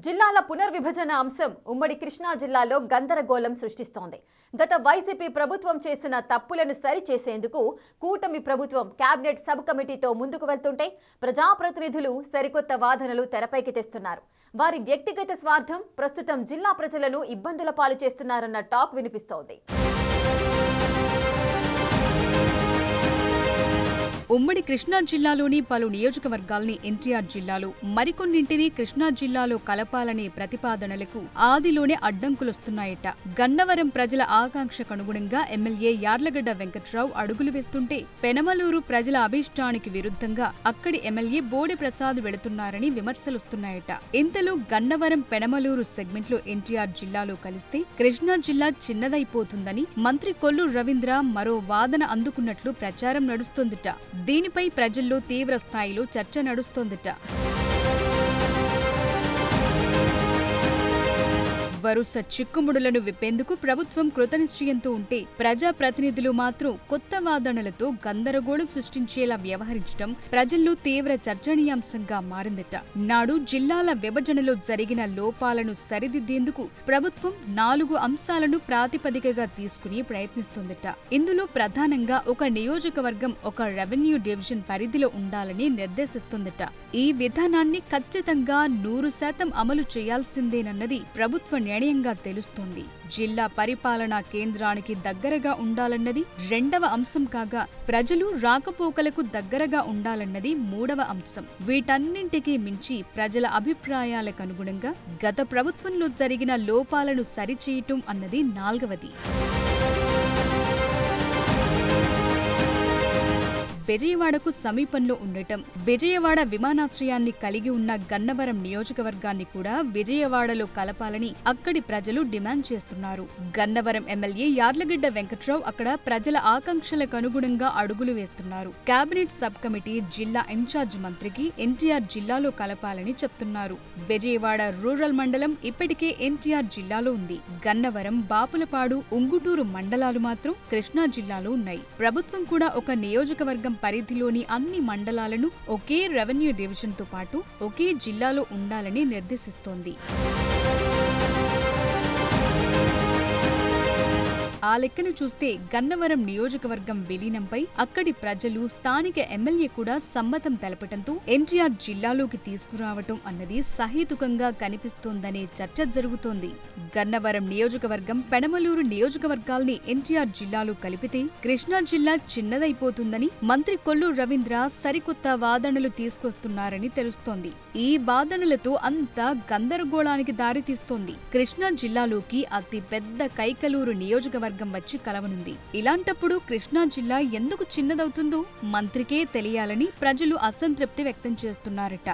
జిల్లాల పునర్విభజన అంశం ఉమ్మడి కృష్ణా జిల్లాలో గందరగోళం సృష్టిస్తోంది. గత వైసీపీ ప్రభుత్వం చేసిన తప్పులను సరిచేసేందుకు కూటమి ప్రభుత్వం కేబినెట్ సబ్ కమిటీతో ముందుకు వెళ్తుంటే ప్రజాప్రతినిధులు సరికొత్త వాదనలు తెరపైకి తెస్తున్నారు. వారి వ్యక్తిగత స్వార్థం ప్రస్తుతం జిల్లా ప్రజలను ఇబ్బందుల పాలు చేస్తున్నారన్న టాక్ వినిపిస్తోంది. ఉమ్మడి కృష్ణా జిల్లాలోని పలు నియోజకవర్గాల్ని ఎన్టీఆర్ జిల్లాలో మరికొన్నింటిని కృష్ణా జిల్లాలో కలపాలనే ప్రతిపాదనలకు ఆదిలోనే అడ్డంకులొస్తున్నాయట. గన్నవరం ప్రజల ఆకాంక్షకు అనుగుణంగా ఎమ్మెల్యే యార్లగడ్డ వెంకట్రావు అడుగులు వేస్తుంటే పెనమలూరు ప్రజల అభీష్టానికి విరుద్ధంగా అక్కడి ఎమ్మెల్యే బోడి ప్రసాద్ వెళుతున్నారని విమర్శలొస్తున్నాయట. ఇంతలో గన్నవరం పెనమలూరు సెగ్మెంట్లో ఎన్టీఆర్ జిల్లాలో కలిస్తే కృష్ణా జిల్లా చిన్నదైపోతుందని మంత్రి కొల్లు రవీంద్ర మరో వాదన అందుకున్నట్లు ప్రచారం నడుస్తోందిట. దీనిపై ప్రజల్లో తీవ్ర స్థాయిలో చర్చ నడుస్తోందట. వరుస చిక్కుముడులను విప్పేందుకు ప్రభుత్వం కృతనిశ్చయంతో ఉంటే ప్రజాప్రతినిధులు మాత్రం కొత్త వాదనలతో గందరగోళం సృష్టించేలా వ్యవహరించడం ప్రజల్లో తీవ్ర చర్చనీయాంశంగా మారిందట. నాడు జిల్లాల విభజనలో జరిగిన లోపాలను సరిదిద్దేందుకు ప్రభుత్వం 4 అంశాలను ప్రాతిపదికగా తీసుకుని ప్రయత్నిస్తోందట. ఇందులో ప్రధానంగా ఒక నియోజకవర్గం ఒక రెవెన్యూ డివిజన్ పరిధిలో ఉండాలని నిర్దేశిస్తోందట. ఈ విధానాన్ని ఖచ్చితంగా 100% అమలు చేయాల్సిందేనన్నది ప్రభుత్వ నిర్ణయంగా తెలుస్తోంది. జిల్లా పరిపాలనా కేంద్రానికి దగ్గరగా ఉండాలన్నది 2వ అంశం కాగా ప్రజలు రాకపోకలకు దగ్గరగా ఉండాలన్నది 3వ అంశం. వీటన్నింటికీ మించి ప్రజల అభిప్రాయాలకు అనుగుణంగా గత ప్రభుత్వంలో జరిగిన లోపాలను సరిచేయటం అన్నది 4వది. విజయవాడకు సమీపంలో ఉండటం, విజయవాడ విమానాశ్రయాన్ని కలిగి ఉన్న గన్నవరం నియోజకవర్గాన్ని కూడా విజయవాడలో కలపాలని అక్కడి ప్రజలు డిమాండ్ చేస్తున్నారు. గన్నవరం ఎమ్మెల్యే యార్లగడ్డ వెంకట్రావు అక్కడ ప్రజల ఆకాంక్షలకు అనుగుణంగా అడుగులు వేస్తున్నారు. కేబినెట్ సబ్ కమిటీ జిల్లా ఇన్ఛార్జ్ మంత్రికి ఎన్టీఆర్ జిల్లాలో కలపాలని చెప్తున్నారు. విజయవాడ రూరల్ మండలం ఇప్పటికే ఎన్టీఆర్ జిల్లాలో ఉంది. గన్నవరం, బాపులపాడు, ఉంగుటూరు మండలాలు మాత్రం కృష్ణా జిల్లాలో ఉన్నాయి. ప్రభుత్వం కూడా ఒక నియోజకవర్గం పరిధిలోని అన్ని మండలాలను ఒకే రెవెన్యూ డివిజన్తో పాటు ఒకే జిల్లాలో ఉండాలని నిర్దేశిస్తోంది. ఆ లెక్కను చూస్తే గన్నవరం నియోజకవర్గం విలీనంపై అక్కడి ప్రజలు, స్థానిక ఎమ్మెల్యే కూడా సమ్మతం తెలపటంతో ఎన్టీఆర్ జిల్లాలోకి తీసుకురావటం అన్నది సహేతుకంగా కనిపిస్తోందనే చర్చ జరుగుతోంది. గన్నవరం నియోజకవర్గం, పెనమలూరు నియోజకవర్గాల్ని ఎన్టీఆర్ జిల్లాలో కలిపితే కృష్ణా జిల్లా చిన్నదైపోతుందని మంత్రి కొల్లు రవీంద్ర సరికొత్త వాదనలు తీసుకొస్తున్నారని తెలుస్తోంది. ఈ వాదనలతో అంతా గందరగోళానికి దారితీస్తోంది. కృష్ణా జిల్లాలోకి అతి పెద్ద కైకలూరు నియోజకవర్గం వచ్చి కలవనుంది. ఇలాంటప్పుడు కృష్ణా జిల్లా ఎందుకు చిన్నదవుతుందో మంత్రికే తెలియాలని ప్రజలు అసంతృప్తి వ్యక్తం చేస్తున్నారట.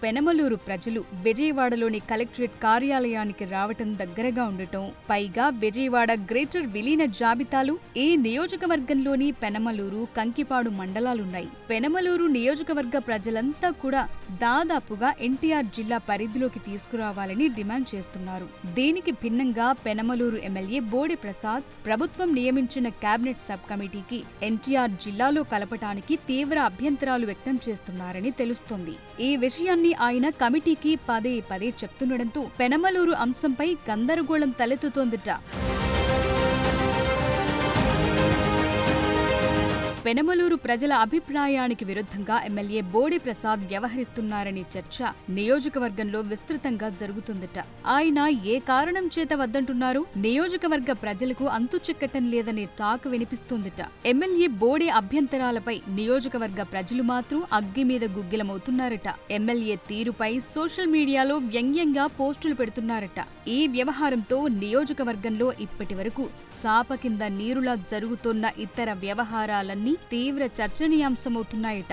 పెనమలూరు ప్రజలు విజయవాడలోని కలెక్టరేట్ కార్యాలయానికి రావటం దగ్గరగా ఉండటం, పైగా విజయవాడ గ్రేటర్ విలీన జాబితాలు ఈ నియోజకవర్గంలోని పెనమలూరు, కంకిపాడు మండలాలున్నాయి. పెనమలూరు నియోజకవర్గ ప్రజలంతా కూడా దాదాపుగా ఎన్టీఆర్ జిల్లా పరిధిలోకి తీసుకురావాలని డిమాండ్ చేస్తున్నారు. దీనికి భిన్నంగా పెనమలూరు ఎమ్మెల్యే బోడి ప్రసాద్ ప్రభుత్వం నియమించిన కేబినెట్ సబ్ కమిటీకి ఎన్టీఆర్ జిల్లాలో కలపటానికి తీవ్ర అభ్యంతరాలు వ్యక్తం చేస్తున్నారని తెలుస్తోంది. ఈ విషయాన్ని ఆయన కమిటీకి పదే పదే చెప్తుండటంతో పెనమలూరు అంశంపై గందరగోళం తలెత్తుతోందట. పెనమలూరు ప్రజల అభిప్రాయానికి విరుద్ధంగా ఎమ్మెల్యే బోడి ప్రసాద్ వ్యవహరిస్తున్నారనే చర్చ నియోజకవర్గంలో విస్తృతంగా జరుగుతుందట. ఆయన ఏ కారణం చేత వద్దంటున్నారు, నియోజకవర్గ ప్రజలకు అంతు చిక్కటం లేదనే టాక్ వినిపిస్తోందట. ఎమ్మెల్యే బోడి అభ్యంతరాలపై నియోజకవర్గ ప్రజలు మాత్రం అగ్గి మీద గుగ్గిలమవుతున్నారట. ఎమ్మెల్యే తీరుపై సోషల్ మీడియాలో వ్యంగ్యంగా పోస్టులు పెడుతున్నారట. ఈ వ్యవహారంతో నియోజకవర్గంలో ఇప్పటి వరకు సాప కింద నీరులా జరుగుతున్న ఇతర వ్యవహారాలన్నీ తీవ్ర చర్చనీయాంశమవుతున్నాయట.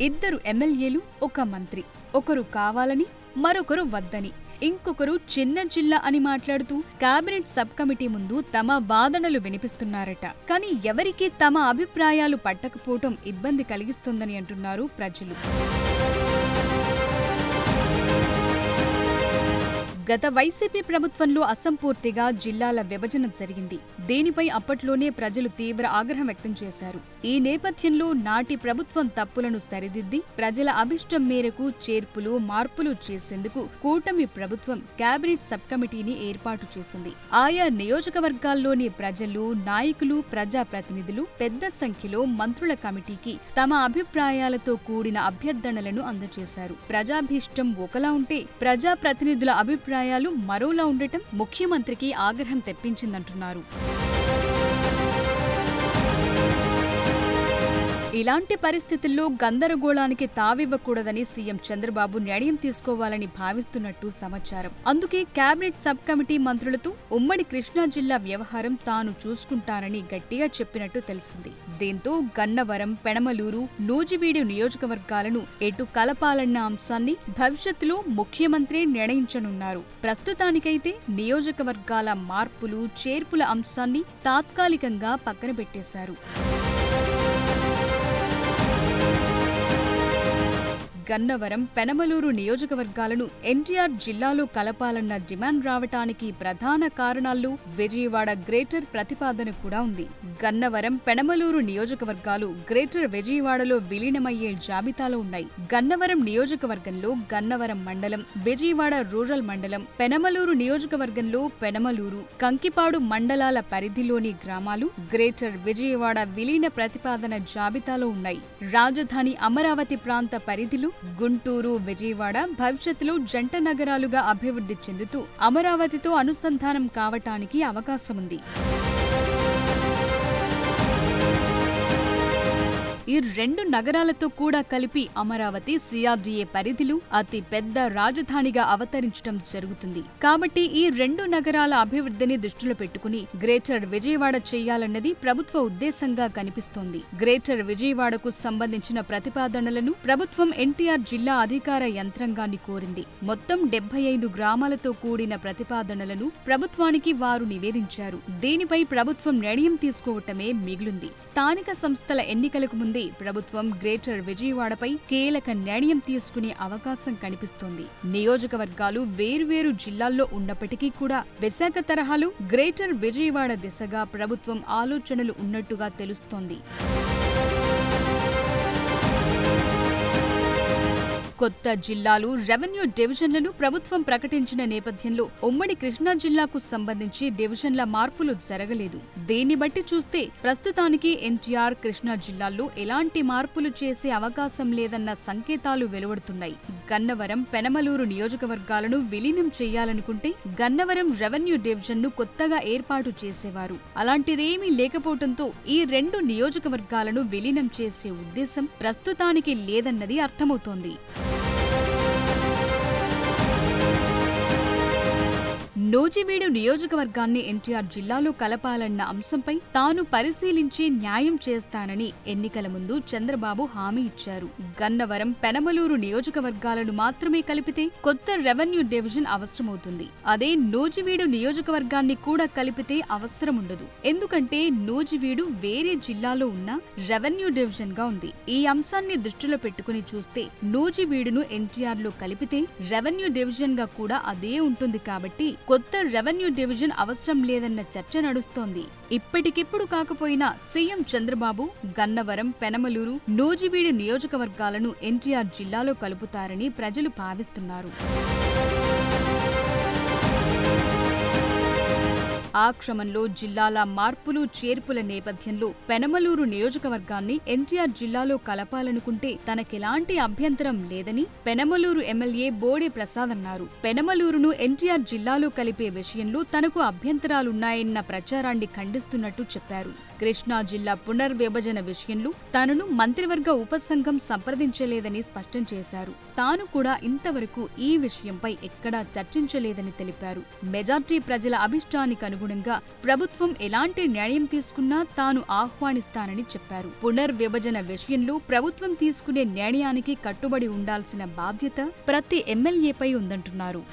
ఇద్దరు ఎమ్మెల్యేలు, ఒక మంత్రి, ఒకరు కావాలని మరొకరు వద్దని, ఇంకొకరు చిన్న జిల్లా అని మాట్లాడుతూ కేబినెట్ సబ్ కమిటీ ముందు తమ వాదనలు వినిపిస్తున్నారట. కానీ ఎవరికీ తమ అభిప్రాయాలు పట్టకపోవటం ఇబ్బంది కలిగిస్తుందని అంటున్నారు ప్రజలు. గత వైసీపీ ప్రభుత్వంలో అసంపూర్తిగా జిల్లాల విభజన జరిగింది. దీనిపై అప్పట్లోనే ప్రజలు తీవ్ర ఆగ్రహం వ్యక్తం చేశారు. ఈ నేపథ్యంలో నాటి ప్రభుత్వం తప్పులను సరిదిద్ది ప్రజల అభిష్టం మేరకు చేర్పులు, మార్పులు చేసేందుకు కూటమి ప్రభుత్వం కేబినెట్ సబ్ కమిటీని ఏర్పాటు చేసింది. ఆయా నియోజకవర్గాల్లోని ప్రజలు, నాయకులు, ప్రజాప్రతినిధులు పెద్ద సంఖ్యలో మంత్రుల కమిటీకి తమ అభిప్రాయాలతో కూడిన అభ్యర్థనలను అందజేశారు. ప్రజాభీష్టం ఒకలా ఉంటే ప్రజాప్రతినిధుల అభిప్రాయాలు మరోలా ఉండటం ముఖ్యమంత్రికి ఆగ్రహం తెప్పించిందంటున్నారు. ఇలాంటి పరిస్థితుల్లో గందరగోళానికి తావివ్వకూడదని సీఎం చంద్రబాబు నిర్ణయం తీసుకోవాలని భావిస్తున్నట్టు సమాచారం. అందుకే కేబినెట్ సబ్ కమిటీ మంత్రులతో ఉమ్మడి కృష్ణా జిల్లా వ్యవహారం తాను చూసుకుంటానని గట్టిగా చెప్పినట్టు తెలిసింది. దీంతో గన్నవరం, పెనమలూరు, నూజివీడు నియోజకవర్గాలను ఎటు కలపాలన్న అంశాన్ని భవిష్యత్తులో ముఖ్యమంత్రి నిర్ణయించనున్నారు. ప్రస్తుతానికైతే నియోజకవర్గాల మార్పులు, చేర్పుల అంశాన్ని తాత్కాలికంగా పక్కన పెట్టేశారు. గన్నవరం, పెనమలూరు నియోజకవర్గాలను ఎన్టీఆర్ జిల్లాలో కలపాలన్న డిమాండ్ రావటానికి ప్రధాన కారణాల్లో విజయవాడ గ్రేటర్ ప్రతిపాదన కూడా ఉంది. గన్నవరం, పెనమలూరు నియోజకవర్గాలు గ్రేటర్ విజయవాడలో విలీనమయ్యే జాబితాలో ఉన్నాయి. గన్నవరం నియోజకవర్గంలో గన్నవరం మండలం, విజయవాడ రూరల్ మండలం, పెనమలూరు నియోజకవర్గంలో పెనమలూరు, కంకిపాడు మండలాల పరిధిలోని గ్రామాలు గ్రేటర్ విజయవాడ విలీన ప్రతిపాదన జాబితాలో ఉన్నాయి. రాజధాని అమరావతి ప్రాంత పరిధిలో గుంటూరు, విజయవాడ భవిష్యత్తులో జంట నగరాలుగా అభివృద్ధి చెందుతూ అమరావతితో అనుసంధానం కావటానికి అవకాశముంది. ఈ రెండు నగరాలతో కూడా కలిపి అమరావతి సిఆర్డీఏ పరిధిలో అతి పెద్ద రాజధానిగా అవతరించడం జరుగుతుంది. కాబట్టి ఈ రెండు నగరాల అభివృద్ధిని దృష్టిలో పెట్టుకుని గ్రేటర్ విజయవాడ చేయాలన్నది ప్రభుత్వ ఉద్దేశంగా కనిపిస్తోంది. గ్రేటర్ విజయవాడకు సంబంధించిన ప్రతిపాదనలను ప్రభుత్వం ఎన్టీఆర్ జిల్లా అధికార యంత్రాంగాన్ని కోరింది. మొత్తం 75 గ్రామాలతో కూడిన ప్రతిపాదనలను ప్రభుత్వానికి వారు నివేదించారు. దీనిపై ప్రభుత్వం నిర్ణయం తీసుకోవటమే మిగిలింది. స్థానిక సంస్థల ఎన్నికలకు ముందే ప్రభుత్వం గ్రేటర్ విజయవాడపై కీలక నిర్ణయం తీసుకునే అవకాశం కనిపిస్తోంది. నియోజకవర్గాలు వేర్వేరు జిల్లాల్లో ఉన్నప్పటికీ కూడా విశాఖ తరహాలో గ్రేటర్ విజయవాడ దిశగా ప్రభుత్వం ఆలోచనలు ఉన్నట్టుగా తెలుస్తోంది. కొత్త జిల్లాలు, రెవెన్యూ డివిజన్లను ప్రభుత్వం ప్రకటించిన నేపథ్యంలో ఉమ్మడి కృష్ణా జిల్లాకు సంబంధించి డివిజన్ల మార్పులు జరగలేదు. దీన్ని బట్టి చూస్తే ప్రస్తుతానికి ఎన్టీఆర్, కృష్ణా జిల్లాల్లో ఎలాంటి మార్పులు చేసే అవకాశం లేదన్న సంకేతాలు వెలువడుతున్నాయి. గన్నవరం, పెనమలూరు నియోజకవర్గాలను విలీనం చేయాలనుకుంటే గన్నవరం రెవెన్యూ డివిజన్ను కొత్తగా ఏర్పాటు చేసేవారు. అలాంటిదేమీ లేకపోవడంతో ఈ రెండు నియోజకవర్గాలను విలీనం చేసే ఉద్దేశం ప్రస్తుతానికి లేదన్నది అర్థమవుతోంది. నూజివీడు నియోజకవర్గాన్ని ఎన్టీఆర్ జిల్లాలో కలపాలన్న అంశంపై తాను పరిశీలించి న్యాయం చేస్తానని ఎన్నికల ముందు చంద్రబాబు హామీ ఇచ్చారు. గన్నవరం, పెనమలూరు నియోజకవర్గాలను మాత్రమే కలిపితే కొత్త రెవెన్యూ డివిజన్ అవసరమవుతుంది. అదే నూజివీడు నియోజకవర్గాన్ని కూడా కలిపితే అవసరం ఉండదు. ఎందుకంటే నూజివీడు వేరే జిల్లాలో ఉన్న రెవెన్యూ డివిజన్ గా ఉంది. ఈ అంశాన్ని దృష్టిలో పెట్టుకుని చూస్తే నూజివీడును ఎన్టీఆర్ లో కలిపితే రెవెన్యూ డివిజన్ గా కూడా అదే ఉంటుంది. కాబట్టి కొత్త రెవెన్యూ డివిజన్ అవసరం లేదన్న చర్చ నడుస్తోంది. ఇప్పటికిప్పుడు కాకపోయినా సీఎం చంద్రబాబు గన్నవరం, పెనమలూరు, నూజివీడు నియోజకవర్గాలను ఎన్టీఆర్ జిల్లాలో కలుపుతారని ప్రజలు భావిస్తున్నారు. ఆ క్రమంలో జిల్లాల మార్పులు, చేర్పుల నేపథ్యంలో పెనమలూరు నియోజకవర్గాన్ని ఎన్టీఆర్ జిల్లాలో కలపాలనుకుంటే తనకెలాంటి అభ్యంతరం లేదని పెనమలూరు ఎమ్మెల్యే బోడే ప్రసాద్ అన్నారు. పెనమలూరును ఎన్టీఆర్ జిల్లాలో కలిపే విషయంలో తనకు అభ్యంతరాలున్నాయన్న ప్రచారాన్ని ఖండిస్తున్నట్టు చెప్పారు. కృష్ణా జిల్లా పునర్విభజన విషయంలో తనను మంత్రివర్గ ఉపసంఘం సంప్రదించలేదని స్పష్టం చేశారు. తాను కూడా ఇంతవరకు ఈ విషయంపై ఎక్కడా చర్చించలేదని తెలిపారు. మెజార్టీ ప్రజల అభిష్టానికి అనుగుణంగా ప్రభుత్వం ఎలాంటి నిర్ణయం తీసుకున్నా తాను ఆహ్వానిస్తానని చెప్పారు. పునర్విభజన విషయంలో ప్రభుత్వం తీసుకునే నిర్ణయానికి కట్టుబడి ఉండాల్సిన బాధ్యత ప్రతి ఎమ్మెల్యేపై ఉందంటున్నారు.